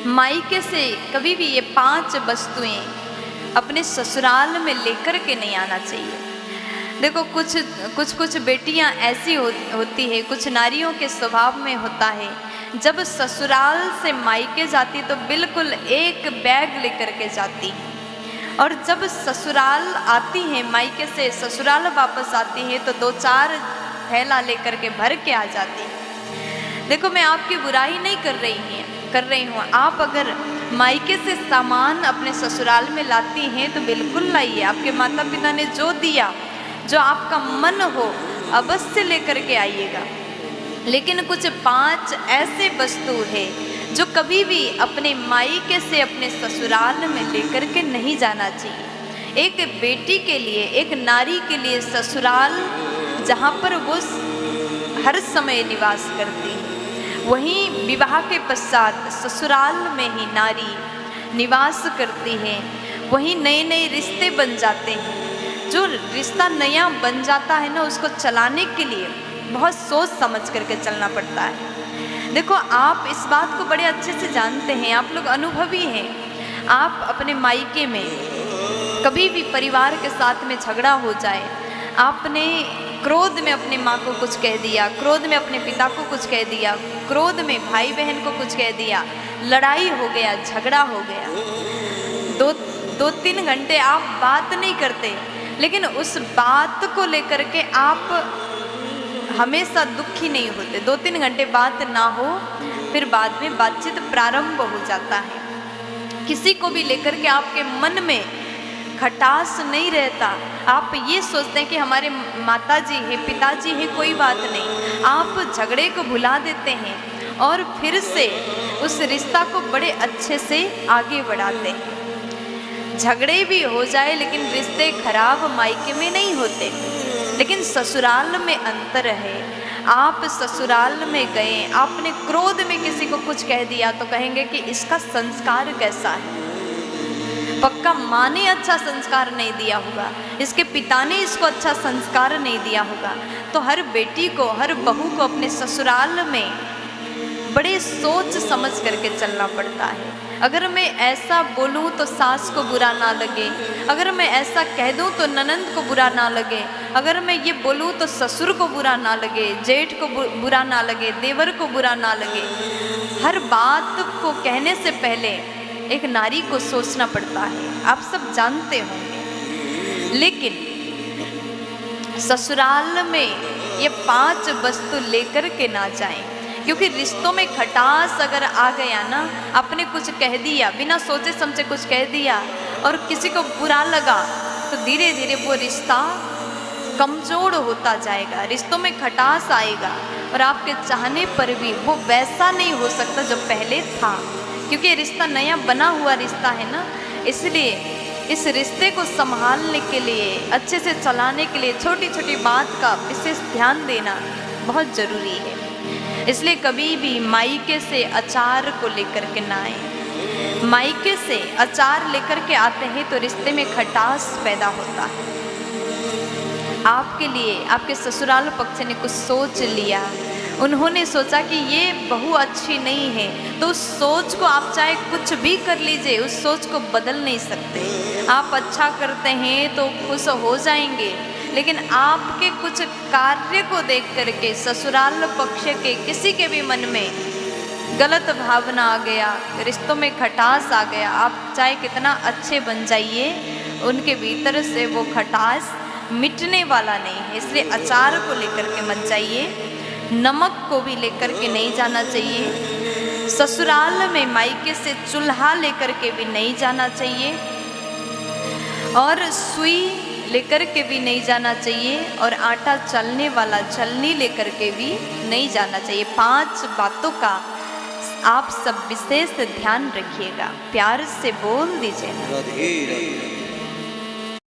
मायके से कभी भी ये 5 वस्तुएं अपने ससुराल में लेकर के नहीं आना चाहिए। देखो कुछ बेटियां ऐसी होती है, कुछ नारियों के स्वभाव में होता है, जब ससुराल से मायके जाती तो बिल्कुल एक बैग लेकर के जाती है, और जब ससुराल आती है, मायके से ससुराल वापस आती है तो 2-4 थैला लेकर के भर के आ जाती है। देखो मैं आपकी बुराई नहीं कर रही हूँ। आप अगर मायके से सामान अपने ससुराल में लाती हैं तो बिल्कुल लाइए। आपके माता पिता ने जो दिया, जो आपका मन हो, अवश्य लेकर के आइएगा। लेकिन कुछ 5 ऐसे वस्तु है जो कभी भी अपने मायके से अपने ससुराल में लेकर के नहीं जाना चाहिए। एक बेटी के लिए, एक नारी के लिए ससुराल जहाँ पर वो हर समय निवास करती है, वहीं विवाह के पश्चात ससुराल में ही नारी निवास करती है। वहीं नए नए रिश्ते बन जाते हैं। जो रिश्ता नया बन जाता है ना, उसको चलाने के लिए बहुत सोच समझ करके चलना पड़ता है। देखो आप इस बात को बड़े अच्छे से जानते हैं, आप लोग अनुभवी हैं। आप अपने मायके में कभी भी परिवार के साथ में झगड़ा हो जाए, आपने क्रोध में अपने माँ को कुछ कह दिया, क्रोध में अपने पिता को कुछ कह दिया, क्रोध में भाई बहन को कुछ कह दिया, लड़ाई हो गया, झगड़ा हो गया, 2-3 घंटे आप बात नहीं करते, लेकिन उस बात को लेकर के आप हमेशा दुखी नहीं होते। 2-3 घंटे बात ना हो, फिर बाद में बातचीत प्रारंभ हो जाता है। किसी को भी लेकर के आपके मन में खटास नहीं रहता। आप ये सोचते हैं कि हमारे माताजी हैं, पिताजी हैं, कोई बात नहीं। आप झगड़े को भुला देते हैं और फिर से उस रिश्ता को बड़े अच्छे से आगे बढ़ाते हैं। झगड़े भी हो जाए लेकिन रिश्ते खराब मायके में नहीं होते। लेकिन ससुराल में अंतर है। आप ससुराल में गए, आपने क्रोध में किसी को कुछ कह दिया तो कहेंगे कि इसका संस्कार कैसा है, पक्का माँ ने अच्छा संस्कार नहीं दिया होगा, इसके पिता ने इसको अच्छा संस्कार नहीं दिया होगा। तो हर बेटी को, हर बहू को अपने ससुराल में बड़े सोच समझ करके चलना पड़ता है। अगर मैं ऐसा बोलूँ तो सास को बुरा ना लगे, अगर मैं ऐसा कह दूँ तो ननंद को बुरा ना लगे, अगर मैं ये बोलूँ तो ससुर को बुरा ना लगे, जेठ को बुरा ना लगे, देवर को बुरा ना लगे। हर बात को कहने से पहले एक नारी को सोचना पड़ता है, आप सब जानते होंगे। लेकिन ससुराल में ये 5 वस्तु लेकर के ना जाएं, क्योंकि रिश्तों में खटास अगर आ गया ना, आपने कुछ कह दिया, बिना सोचे समझे कुछ कह दिया और किसी को बुरा लगा, तो धीरे धीरे वो रिश्ता कमज़ोर होता जाएगा, रिश्तों में खटास आएगा और आपके चाहने पर भी वो वैसा नहीं हो सकता जो पहले था। क्योंकि रिश्ता नया बना हुआ रिश्ता है ना, इसलिए इस रिश्ते को संभालने के लिए, अच्छे से चलाने के लिए छोटी छोटी बात का विशेष ध्यान देना बहुत ज़रूरी है। इसलिए कभी भी मायके से अचार को लेकर के ना आए। मायके से अचार लेकर के आते हैं तो रिश्ते में खटास पैदा होता है। आपके लिए आपके ससुराल पक्ष ने कुछ सोच लिया, उन्होंने सोचा कि ये बहू अच्छी नहीं है, तो उस सोच को आप चाहे कुछ भी कर लीजिए, उस सोच को बदल नहीं सकते। आप अच्छा करते हैं तो खुश हो जाएंगे, लेकिन आपके कुछ कार्य को देख करके ससुराल पक्ष के किसी के भी मन में गलत भावना आ गया, रिश्तों में खटास आ गया, आप चाहे कितना अच्छे बन जाइए, उनके भीतर से वो खटास मिटने वाला नहीं है। इसलिए अचार को लेकर के मत जाइए, नमक को भी लेकर के नहीं जाना चाहिए, ससुराल में मायके से चूल्हा लेकर के भी नहीं जाना चाहिए, और सुई लेकर के भी नहीं जाना चाहिए, और आटा चलने वाला छलनी लेकर के भी नहीं जाना चाहिए। 5 बातों का आप सब विशेष ध्यान रखिएगा। प्यार से बोल दीजिए।